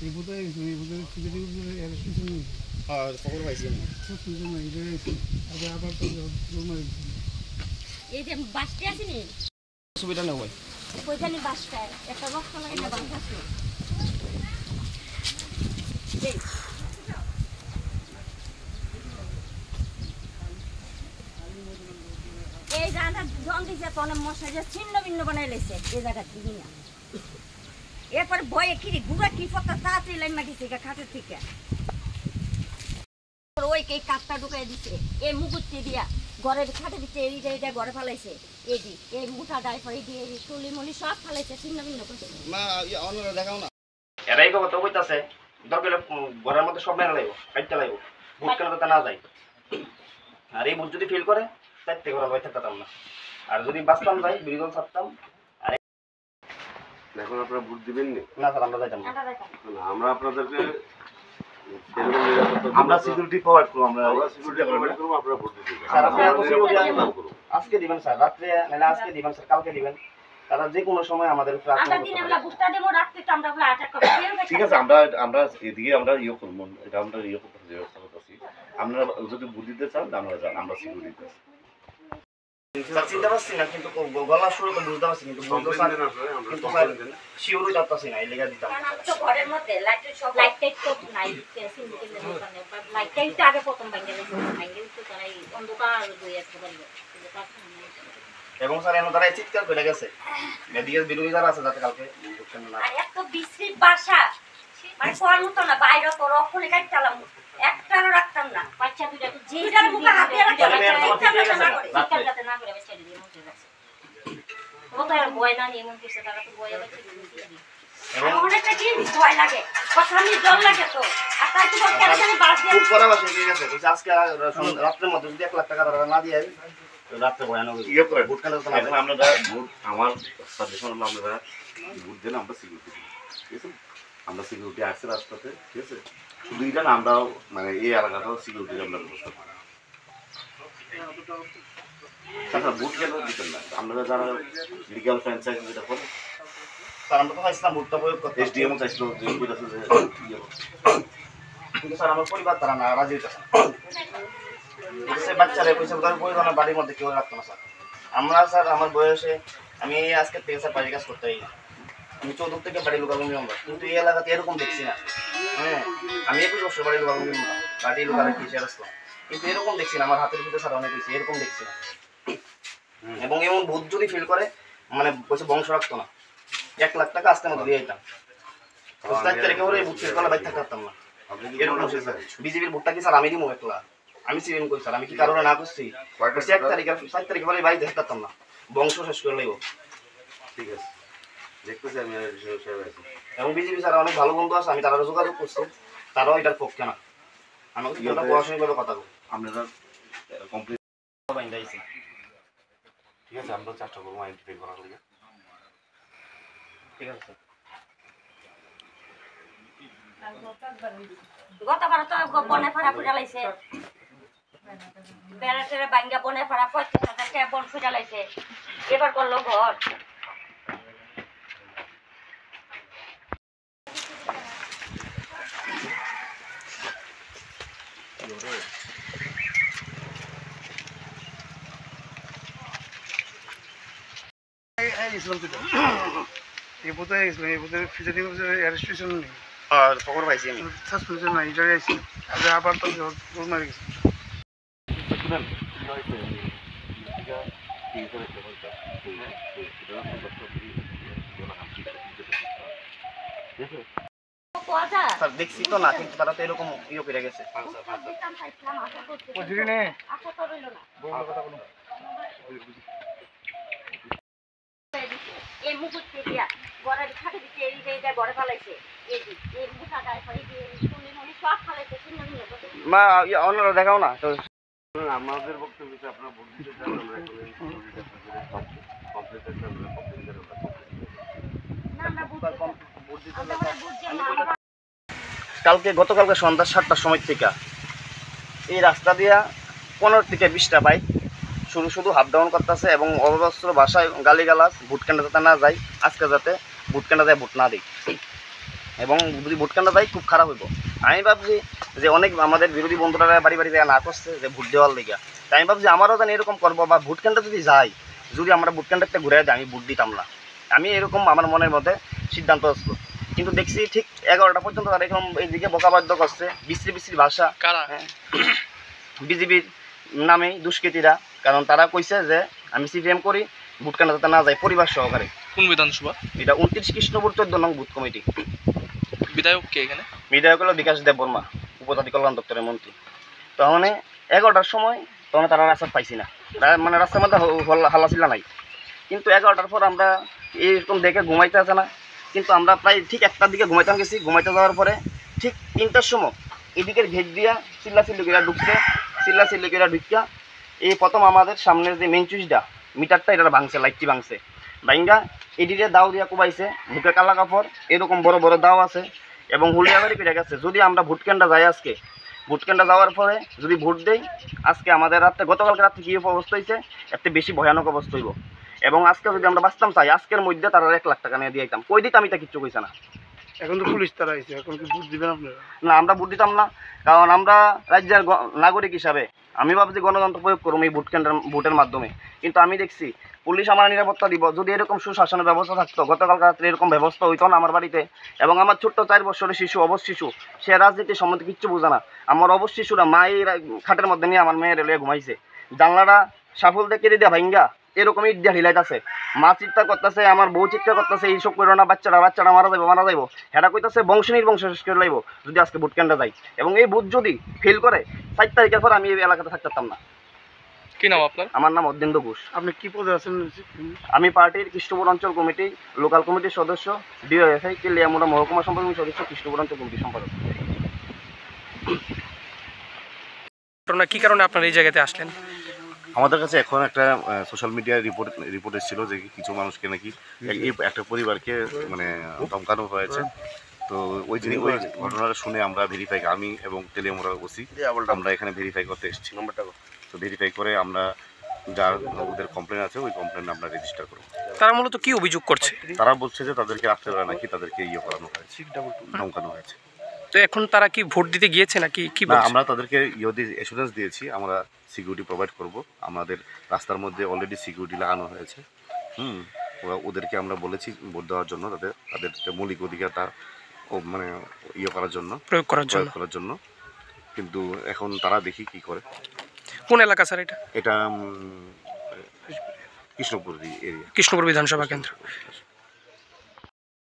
এই বোধহয় এই বোধহয় সিকিউরিটি অ্যারেস্টেশন নেই। হ্যাঁ খবর পাইছি আমি। সাসপেনশন নাই এটা আবার তো রুমার এই যে বাসটি আছে নি সুবিধা নেই ভাই। কই জানি বাসটায় একটা বক্স লাগে না বাস আছে এই এই জায়গাটা জন দিছে তো অনেক মশা যে ছিন্ন ভিন্ন বানাই লেছে এই জায়গা দিবি না এরপরে ভয়ে কি গুড়া কি ফটা তাড়াতাড়ি লাইন মাটিছে খাটের থেকে ওই কে কাঠটা ঢুকাই দিছে এই মুকুটটি দিয়া ঘরের খাটে দিচ্ছে এইটা ঘরে ফেলাইছে এদি এই মুঠা ডাইপার দিয়ে তুলি মুলি সব ফেলাইছে ছিন্ন ভিন্ন করছে মা অন্যরা দেখাও না। এরাই কথা কইতাছে দরকার ঘরের মধ্যে সব মেরে লাগবো কাটতে লাগবো ভোট কেন তো না যায়। আর এই ভোট যদি ফিল করে তার থেকে ঘরে বসে থাকতাম না। আর যদি বাঁচতাম যাই বিরোধী থাকতাম। এখন আপনারা ভোট দিবেন না স্যার আমরা যাইতাম না। আমরা আপনাদেরকে আমরা সিকিউরিটি প্রোভাইড করব। আমরা সিকিউরিটি প্রোভাইড করব, আপনারা ভোট দিবেন। স্যার আপনারা তো সিকিউরিটি আজকে দিবেন স্যার, রাতে নালে আজকে দিবেন স্যার, কালকে দিবেন। তারা যে কোনো সময় আমাদের উপর আক্রমণ আমরা করতে দিনে পারে। আমরা বুস্টার দেব রাতে তো আমরা বলে অ্যাটাক করব ঠিক আছে, আমরা এদিকে আমরা করব, এটা আমরা করতে ব্যবস্থা করতেছি। আপনারা যদি ভোট দিতে চান আপনারা যান, আমরা সিকিউরিটি আছি। স্যার চিন্তা পাচ্ছি না কিন্তু গলা শুরু তো বুঝতে পারছি কিন্তু বলতে স্যার কিন্তু স্যার শিওরই যাচ্ছি না এই লেগে দিতাম। কারণ আমি তো ঘরের মধ্যে লাইটের সব লাইট টাইট তো নাই সিন্ডিকেটের দোকানে লাইট টাইট আগে প্রথম ভাঙে তো তাই অন্ধকার হয়ে আসতে পারবে এবং স্যার এমন তারা চিৎকার করে গেছে এদিকে বিরোধী যারা আছে যাতে কালকে বুঝছেন না। আর এত বিশ্রী বাসা মানে কোয়ার মতো না বাইরে তো রক্ষণে কাট চালাম একটারও রাখতাম না বাচ্চা দুইটা তো যেটার মুখে হাত দিয়ে রাখতাম চিৎকার যাতে না করে ছেড়ে দিয়ে মুখে গেছে ও তো আর ভয় না নিয়ে মন কিছু তারা তো ভয় আছে অনেকটা কি ভয় লাগে কথা আমি জল লাগে তো আর তাই তো কেন জানি বাস দিয়ে খুব করা বাসে ঠিক আছে কিন্তু আজকে রাতের মধ্যে যদি 1 লাখ টাকা তারা না দিয়ে রাতে ভয়ানক করে ভোট কেন তো এখন আমরা ভোট আমার সাজেশন হলো আমরা ভোট দেন আমরা সিকিউরিটি ঠিক আছে। আমরা সিকিউরিটি আসছে রাস্তাতে ঠিক আছে, শুধু এটা না আমরা মানে এই এলাকাটাও সিকিউরিটি আমরা ব্যবস্থা করি। আচ্ছা ভোট কেন দিতেন না? আমরা যারা লিগাল ফ্র্যাঞ্চাইজ যেটা করে স্যার আমরা তো ইসলাম ভোটটা প্রয়োগ করতে এসডিএম চাইছিল যে কইতাছে যে কিন্তু স্যার আমার পরিবার তারা না রাজি হইতেছে সে বাচ্চারা পয়সা তার পরিবার বাড়ির মধ্যে কেউ রাখতো না স্যার। আমরা স্যার আমার বয়সে আমি আজকে থেকে স্যার বাড়ির কাজ করতে পারি না, আমি 14 থেকে বাড়ি লোকালগঞ্জ আমরা কিন্তু এই এলাকাতে এরকম দেখছি না। হ্যাঁ আমি 21 বছর বাড়ি লোকালগঞ্জ বাড়ি লোকালে কিসের আসলাম কিন্তু এরকম দেখছি না, আমার হাতের ভিতরে স্যার অনেক হয়েছে এরকম দেখছি না। এবং এমন ভূত যদি ফিল করে মানে বলছে বংশ রাখতো না 1 লাখ টাকা আজকে মতো দিয়ে দিতাম 7 তারিখে ওরে ভূত ফিল করলে বাইক থাকতে পারতাম না। এরকম স্যার বিজেপির ভোটটা কি স্যার আমি দিব একলা আমি সিএম করি স্যার, আমি কি কারণে না করছি 1 তারিখে 7 তারিখে বলে বাড়ি দেখতে পারতাম না, বংশ শেষ করে লাগবো। ঠিক আছে দেখতেছি আমি এবং বিজেপি স্যার অনেক ভালো বন্ধু আছে, আমি তারা যোগাযোগ করছি তারাও এটার পক্ষে না, আমাকে পড়াশোনা করে কথা বলবো আপনারা কমপ্লিট বাইন্দাইছি। ঠিক আছে, আমরা চেষ্টা করবো আইডেন্টিফাই করার জন্য। ঠিক আছে গতবার তো বনে ফাড়া ফুটা লাইছে বেড়া টেরা বাঙ্গা বনে ফাড়া 50,000 টাকা বন ফুটা লাইছে এবার করলো ঘর এই বোধহয় এই বোধহয় ফিজারি অ্যারেস্টেশন নেই। খবর পাইছি আমি। সাসপেনশন নাই এটা আইছি আবার তো রুমার গেছে। স্যার দেখছি তো না কিন্তু তারা তো এরকম করে গেছে। এই মুকুটটি দিয়া ঘরের খাটে দিচ্ছে এইটা ঘরে ফেলাইছে এই মুঠা ডাইপার দিয়ে তুলি মুলি সব ফেলাইছে ছিন্ন ভিন্ন করছে মা অন্যরা দেখাও না তো আমাদের বক্তব্য হচ্ছে আপনারা ভোট দিতে চান, আমরা গতকালকে সন্ধ্যা 7টার সময় থেকে এই রাস্তা দিয়া 15 থেকে 20টা বাইক শুধু হাফ ডাউন করতেছে এবং অবস্ত্র ভাষায় গালিগালাজ ভোট কেন্দ্র যাতে না যায়, আজকে যাতে ভোট কেন্দ্র যায় ভোট না দিই। এবং যদি ভোট কেন্দ্র যাই খুব খারাপ হইব। আমি ভাবছি যে অনেক আমাদের বিরোধী বন্ধুরা বাড়ি বাড়ি যায় না করছে যে ভোট দেওয়ার লেগে, তাই আমি ভাবছি আমারও যেন এরকম করবো, বা ভোট কেন্দ্রে যদি যাই, যদি আমরা ভোট কেন্দ্রটা ঘুরে যাই আমি ভোট দিতাম না, আমি এরকম আমার মনের মধ্যে সিদ্ধান্ত আসলো। কিন্তু দেখছি ঠিক 11টা পর্যন্ত তারা এরকম এইদিকে বকাবাদ্য করছে, বিশ্রী বিশ্রী ভাষা, বিজেপির নামে দুষ্কৃতীরা। কারণ তারা কইছে যে আমি সিপিএম করি, ভোট কেন্দ্রতে না যাই পরিবার সহকারে। কোন বিধানসভা? এটা 29 কৃষ্ণপুর 14 নং বুথ কমিটি। বিধায়ক কে এখানে? বিধায়ক হলো বিকাশ দেব বর্মা, উপজাতি কল্যাণ দপ্তরের মন্ত্রী। তখন 11টার সময় তখন তারা রাস্তা পাইছি না, মানে রাস্তার মধ্যে হাল্লাচিল্লা নাই। কিন্তু 11টার পর আমরা এরকম দেখে ঘুমাইতে আসে না, কিন্তু আমরা প্রায় ঠিক 1টার দিকে ঘুমাইতে গেছি। ঘুমাইতে যাওয়ার পরে ঠিক 3টার সময় এদিকের ঘেট দিয়া চিল্লাচিল্লি করে ঢুকছে, চিল্লাচিল্লি করে ঢুকিয়া এই প্রথম আমাদের সামনের যে মেন চুইসটা মিটারটা এটা ভাঙছে, লাইটটি ভাঙছে, ভাঙ্গা এদিকে দাও দিয়া কুবাইছে, বুকে কালা কাপড় এরকম বড় বড় দাও আছে এবং হুলিয়াবাড়ি পেরে গেছে। যদি আমরা ভোট কেন্দ্রে যাই, আজকে ভোট কেন্দ্রে যাওয়ার পরে যদি ভোট দেই, আজকে আমাদের রাত্রে গতকালকে রাত্রে কী অবস্থা হয়েছে এর থেকে বেশি ভয়ানক অবস্থা হইব। এবং আজকে যদি আমরা বাঁচতাম চাই, আজকের মধ্যে তারা 1 লাখ টাকা নিয়ে দিয়ে দিতাম। কই দিতাম এটা কিচ্ছু কইছে না। এখন তো পুলিশ তারা আইছে, এখন কি ভোট দিবেন আপনারা? না, আমরা ভোট দিতাম না, কারণ আমরা রাজ্যের নাগরিক হিসাবে আমি ভাবছি গণতন্ত্র প্রয়োগ করুম এই ভোট কেন্দ্রের ভোটের মাধ্যমে। কিন্তু আমি দেখছি পুলিশ আমার নিরাপত্তা দিব। যদি এরকম সুশাসনের ব্যবস্থা থাকতো, গতকাল রাত্রে এরকম ব্যবস্থা হইতো না আমার বাড়িতে। এবং আমার ছোট্ট 4 বছরের শিশু, অবশ শিশু, সে রাজনীতির সম্বন্ধে কিচ্ছু বোঝে না। আমার অবশ শিশুরা মায়ের খাটের মধ্যে নিয়ে আমার মেয়ের এলিয়ে ঘুমাইছে, জানলাটা সাফল দিয়ে কেটে দেওয়া ভাঙ্গা এরকম ইট দিয়ে হিলাইতেছে। মা চিৎকার করতেছে, আমার বউ চিৎকার করতেছে, এইসব করো না, বাচ্চারা মারা যাইব। হেরা কইতেছে বংশ নির্বংশ শেষ করে লাইব যদি আজকে ভোট কেন্দ্রে যাই। এবং এই ভোট যদি ফেল করে 4 তারিখের পর আমি এই এলাকাতে থাকতাম না। কি নাম আপনার? আমার নাম অদ্যেন্দ্র ঘোষ। আপনি কি পদে আছেন? আমি পার্টির কৃষ্ণপুর অঞ্চল কমিটি লোকাল কমিটির সদস্য, ডিওএফআই কেলিয়ামুড়া মহকুমা সম্পাদক সদস্য, কৃষ্ণপুর অঞ্চল কমিটির সম্পাদক। ঘটনা কি কারণে আপনারা এই জায়গাতে আসলেন? আমাদের কাছে এখন একটা সোশ্যাল মিডিয়ায় রিপোর্ট এসেছিল যে কিছু মানুষকে নাকি একটা পরিবারকে মানে ধমকানো হয়েছে। তো ওই ঘটনাটা শুনে আমরা ভেরিফাই, আমি এবং তেলিয়ামুড়া ওসি আমরা এখানে ভেরিফাই করতে এসেছি। তো ভেরিফাই করে আমরা যার ওদের কমপ্লেন আছে ওই কমপ্লেন আমরা রেজিস্টার করব। তারা মূলত কি অভিযোগ করছে? তারা বলছে যে তাদেরকে রাত্রেবেলা নাকি তাদেরকে করানো হয়েছে, ধমকানো হয়েছে। তো এখন তারা কি ভোট দিতে গিয়েছে নাকি কি বলছে? আমরা তাদেরকে অ্যাসুরেন্স দিয়েছি, আমরা সিকিউরিটি প্রোভাইড করব। আমাদের রাস্তার মধ্যে অলরেডি সিকিউরিটি লাগানো হয়েছে। ওদেরকে আমরা বলেছি ভোট দেওয়ার জন্য, তাদের মৌলিক অধিকারটা মানে করার জন্য, প্রয়োগ করার জন্য। কিন্তু এখন তারা দেখি কি করে। কোন এলাকা স্যার এটা? এটা কৃষ্ণপুর এরিয়া, কৃষ্ণপুর বিধানসভা কেন্দ্র।